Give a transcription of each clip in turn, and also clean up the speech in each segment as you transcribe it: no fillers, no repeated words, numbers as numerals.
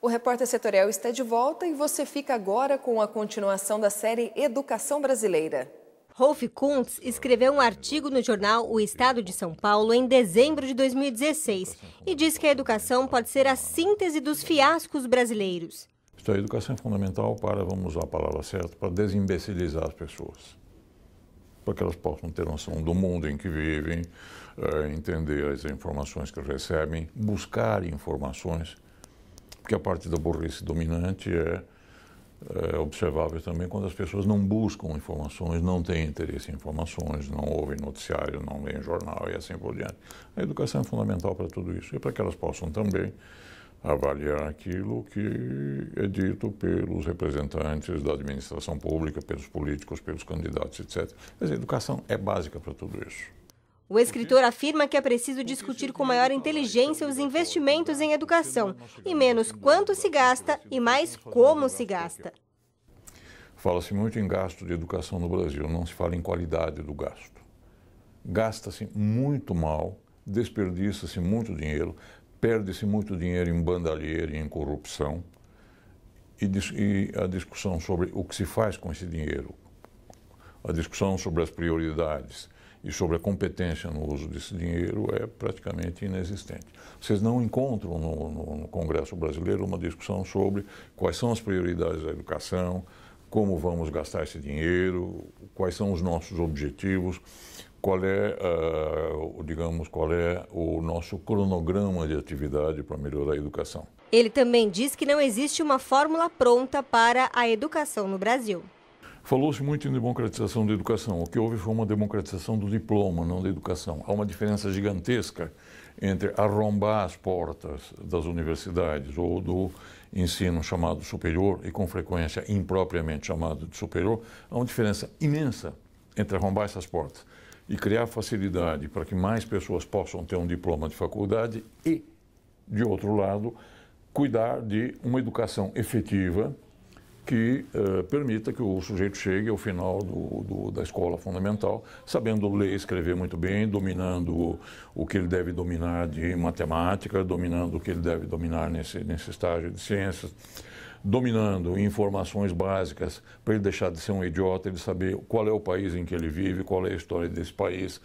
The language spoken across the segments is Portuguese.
O Repórter Setorial está de volta e você fica agora com a continuação da série Educação Brasileira. Rolf Kuntz escreveu um artigo no jornal O Estado de São Paulo em dezembro de 2016 e diz que a educação pode ser a síntese dos fiascos brasileiros. A educação é fundamental para, vamos usar a palavra certa, para desimbecilizar as pessoas. Para que elas possam ter noção do mundo em que vivem, entender as informações que recebem, buscar informações, porque a parte da burrice dominante é observável também quando as pessoas não buscam informações, não têm interesse em informações, não ouvem noticiário, não leem jornal e assim por diante. A educação é fundamental para tudo isso e para que elas possam também avaliar aquilo que é dito pelos representantes da administração pública, pelos políticos, pelos candidatos, etc. Mas a educação é básica para tudo isso. O escritor afirma que é preciso discutir com maior inteligência os investimentos em educação, e menos quanto se gasta e mais como se gasta. Fala-se muito em gasto de educação no Brasil, não se fala em qualidade do gasto. Gasta-se muito mal, desperdiça-se muito dinheiro, perde-se muito dinheiro em bandalheira e em corrupção, e a discussão sobre o que se faz com esse dinheiro, a discussão sobre as prioridades e sobre a competência no uso desse dinheiro é praticamente inexistente. Vocês não encontram no Congresso Brasileiro uma discussão sobre quais são as prioridades da educação, como vamos gastar esse dinheiro, quais são os nossos objetivos, qual é o nosso cronograma de atividade para melhorar a educação. Ele também diz que não existe uma fórmula pronta para a educação no Brasil. Falou-se muito em democratização da educação. O que houve foi uma democratização do diploma, não da educação. Há uma diferença gigantesca entre arrombar as portas das universidades ou do ensino chamado superior, e com frequência impropriamente chamado de superior. Há uma diferença imensa entre arrombar essas portas e criar facilidade para que mais pessoas possam ter um diploma de faculdade e, de outro lado, cuidar de uma educação efetiva que permita que o sujeito chegue ao final da escola fundamental, sabendo ler e escrever muito bem, dominando o que ele deve dominar de matemática, dominando o que ele deve dominar nesse estágio de ciências, dominando informações básicas para ele deixar de ser um idiota, ele saber qual é o país em que ele vive, qual é a história desse país,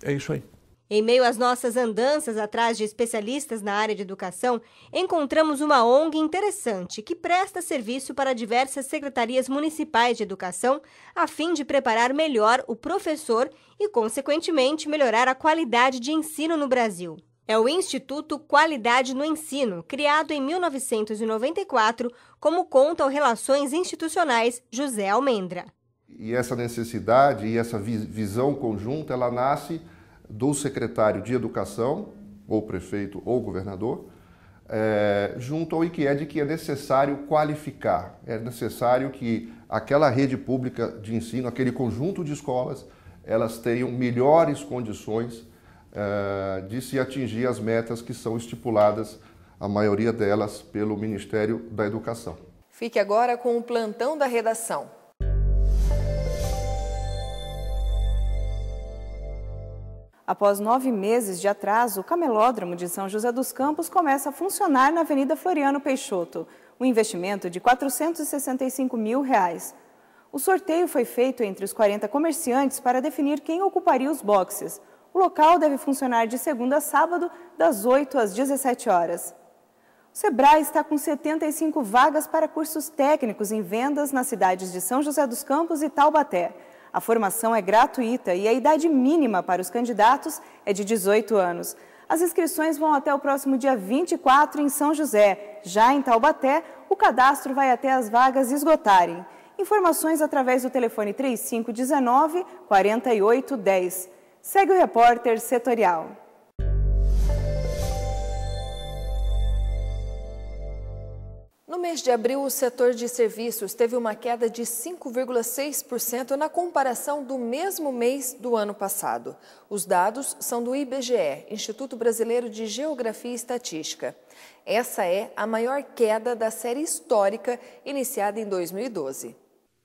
é isso aí. Em meio às nossas andanças atrás de especialistas na área de educação, encontramos uma ONG interessante que presta serviço para diversas secretarias municipais de educação a fim de preparar melhor o professor e, consequentemente, melhorar a qualidade de ensino no Brasil. É o Instituto Qualidade no Ensino, criado em 1994, como conta o Relações Institucionais José Almendra. E essa necessidade e essa visão conjunta, ela nasce do secretário de Educação, ou prefeito ou governador, junto ao IQE de que é necessário qualificar, é necessário que aquela rede pública de ensino, aquele conjunto de escolas, elas tenham melhores condições de se atingir as metas que são estipuladas, a maioria delas, pelo Ministério da Educação. Fique agora com o plantão da redação. Após 9 meses de atraso, o camelódromo de São José dos Campos começa a funcionar na Avenida Floriano Peixoto, um investimento de R$ 465 mil. O sorteio foi feito entre os 40 comerciantes para definir quem ocuparia os boxes. O local deve funcionar de segunda a sábado, das 8 às 17 horas. O Sebrae está com 75 vagas para cursos técnicos em vendas nas cidades de São José dos Campos e Taubaté. A formação é gratuita e a idade mínima para os candidatos é de 18 anos. As inscrições vão até o próximo dia 24 em São José. Já em Taubaté, o cadastro vai até as vagas esgotarem. Informações através do telefone 3519-4810. Segue o Repórter Setorial. No mês de abril, o setor de serviços teve uma queda de 5,6% na comparação do mesmo mês do ano passado. Os dados são do IBGE, Instituto Brasileiro de Geografia e Estatística. Essa é a maior queda da série histórica, iniciada em 2012.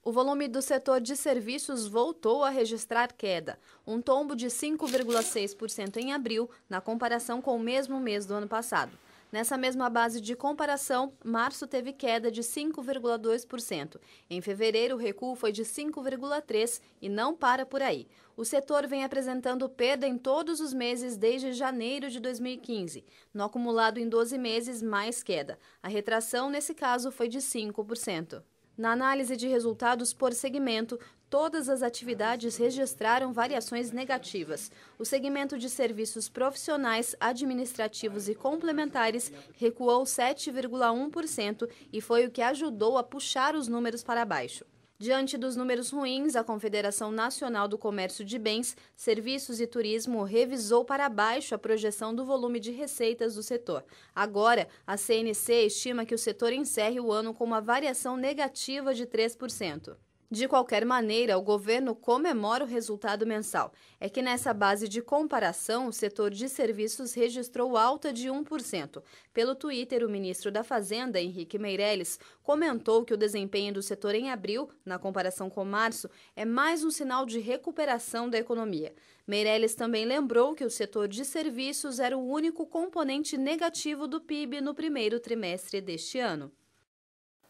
O volume do setor de serviços voltou a registrar queda, um tombo de 5,6% em abril, na comparação com o mesmo mês do ano passado. Nessa mesma base de comparação, março teve queda de 5,2%. Em fevereiro, o recuo foi de 5,3% e não para por aí. O setor vem apresentando perda em todos os meses desde janeiro de 2015. No acumulado em 12 meses, mais queda. A retração, nesse caso, foi de 5%. Na análise de resultados por segmento, todas as atividades registraram variações negativas. O segmento de serviços profissionais, administrativos e complementares recuou 7,1% e foi o que ajudou a puxar os números para baixo. Diante dos números ruins, a Confederação Nacional do Comércio de Bens, Serviços e Turismo revisou para baixo a projeção do volume de receitas do setor. Agora, a CNC estima que o setor encerre o ano com uma variação negativa de 3%. De qualquer maneira, o governo comemora o resultado mensal. É que nessa base de comparação, o setor de serviços registrou alta de 1%. Pelo Twitter, o ministro da Fazenda, Henrique Meirelles, comentou que o desempenho do setor em abril, na comparação com março, é mais um sinal de recuperação da economia. Meirelles também lembrou que o setor de serviços era o único componente negativo do PIB no primeiro trimestre deste ano.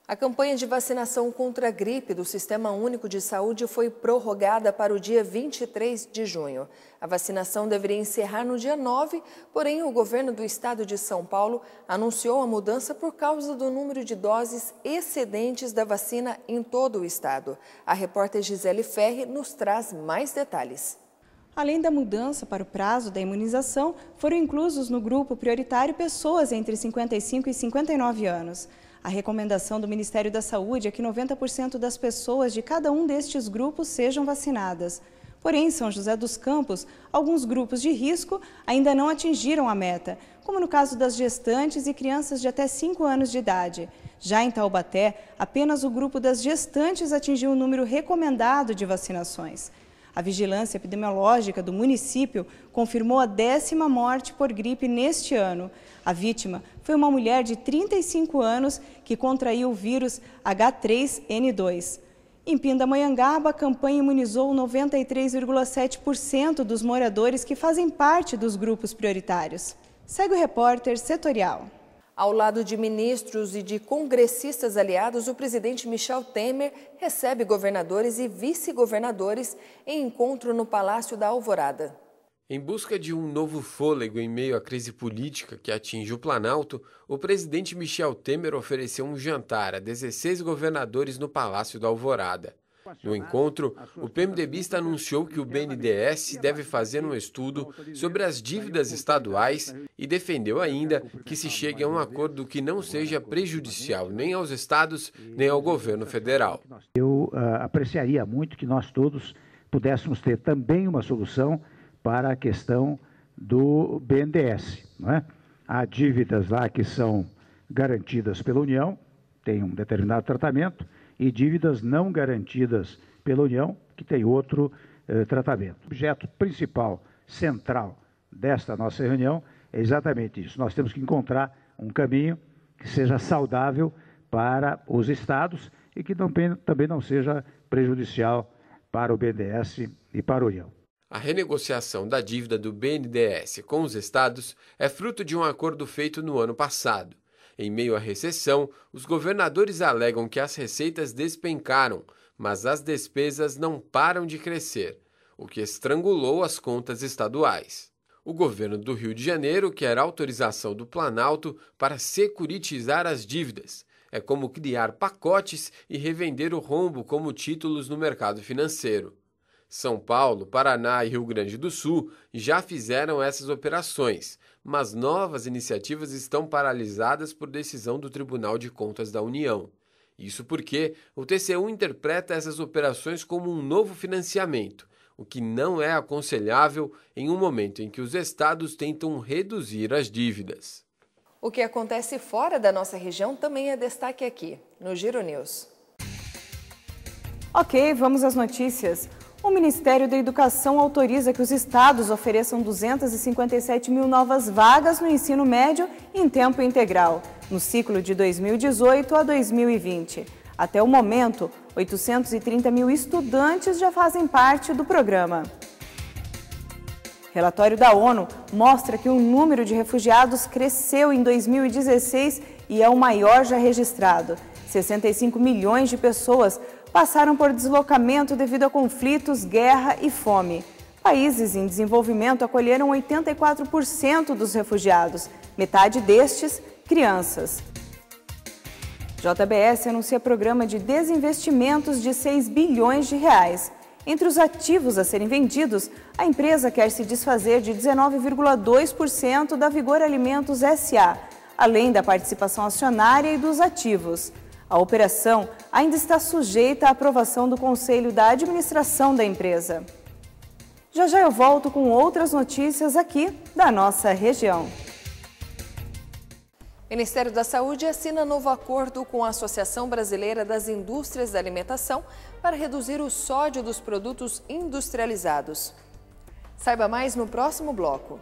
A campanha de vacinação contra a gripe do Sistema Único de Saúde foi prorrogada para o dia 23 de junho. A vacinação deveria encerrar no dia 9, porém o governo do estado de São Paulo anunciou a mudança por causa do número de doses excedentes da vacina em todo o estado. A repórter Gisele Ferri nos traz mais detalhes. Além da mudança para o prazo da imunização, foram inclusos no grupo prioritário pessoas entre 55 e 59 anos. A recomendação do Ministério da Saúde é que 90% das pessoas de cada um destes grupos sejam vacinadas. Porém, em São José dos Campos, alguns grupos de risco ainda não atingiram a meta, como no caso das gestantes e crianças de até 5 anos de idade. Já em Taubaté, apenas o grupo das gestantes atingiu o número recomendado de vacinações. A vigilância epidemiológica do município confirmou a 10ª morte por gripe neste ano. A vítima foi uma mulher de 35 anos que contraiu o vírus H3N2. Em Pindamonhangaba, a campanha imunizou 93,7% dos moradores que fazem parte dos grupos prioritários. Segue o repórter setorial. Ao lado de ministros e de congressistas aliados, o presidente Michel Temer recebe governadores e vice-governadores em encontro no Palácio da Alvorada. Em busca de um novo fôlego em meio à crise política que atinge o Planalto, o presidente Michel Temer ofereceu um jantar a 16 governadores no Palácio da Alvorada. No encontro, o PMDBista anunciou que o BNDES deve fazer um estudo sobre as dívidas estaduais e defendeu ainda que se chegue a um acordo que não seja prejudicial nem aos estados nem ao governo federal. Eu apreciaria muito que nós todos pudéssemos ter também uma solução para a questão do BNDES. Não é? Há dívidas lá que são garantidas pela União, tem um determinado tratamento, e dívidas não garantidas pela União, que tem outro tratamento. O objeto principal, central desta nossa reunião é exatamente isso. Nós temos que encontrar um caminho que seja saudável para os estados e que também não seja prejudicial para o BNDES e para a União. A renegociação da dívida do BNDES com os estados é fruto de um acordo feito no ano passado. Em meio à recessão, os governadores alegam que as receitas despencaram, mas as despesas não param de crescer, o que estrangulou as contas estaduais. O governo do Rio de Janeiro quer autorização do Planalto para securitizar as dívidas. É como criar pacotes e revender o rombo como títulos no mercado financeiro. São Paulo, Paraná e Rio Grande do Sul já fizeram essas operações, mas novas iniciativas estão paralisadas por decisão do Tribunal de Contas da União. Isso porque o TCU interpreta essas operações como um novo financiamento, o que não é aconselhável em um momento em que os estados tentam reduzir as dívidas. O que acontece fora da nossa região também é destaque aqui, no Giro News. Ok, vamos às notícias. O Ministério da Educação autoriza que os estados ofereçam 257 mil novas vagas no ensino médio em tempo integral, no ciclo de 2018 a 2020. Até o momento, 830 mil estudantes já fazem parte do programa. Relatório da ONU mostra que o número de refugiados cresceu em 2016 e é o maior já registrado. 65 milhões de pessoas passaram por deslocamento devido a conflitos, guerra e fome. Países em desenvolvimento acolheram 84% dos refugiados, metade destes, crianças. JBS anuncia programa de desinvestimentos de 6 bilhões de reais. Entre os ativos a serem vendidos, a empresa quer se desfazer de 19,2% da Vigor Alimentos S.A., além da participação acionária e dos ativos. A operação ainda está sujeita à aprovação do Conselho da Administração da empresa. Já já eu volto com outras notícias aqui da nossa região. O Ministério da Saúde assina novo acordo com a Associação Brasileira das Indústrias da Alimentação para reduzir o sódio dos produtos industrializados. Saiba mais no próximo bloco.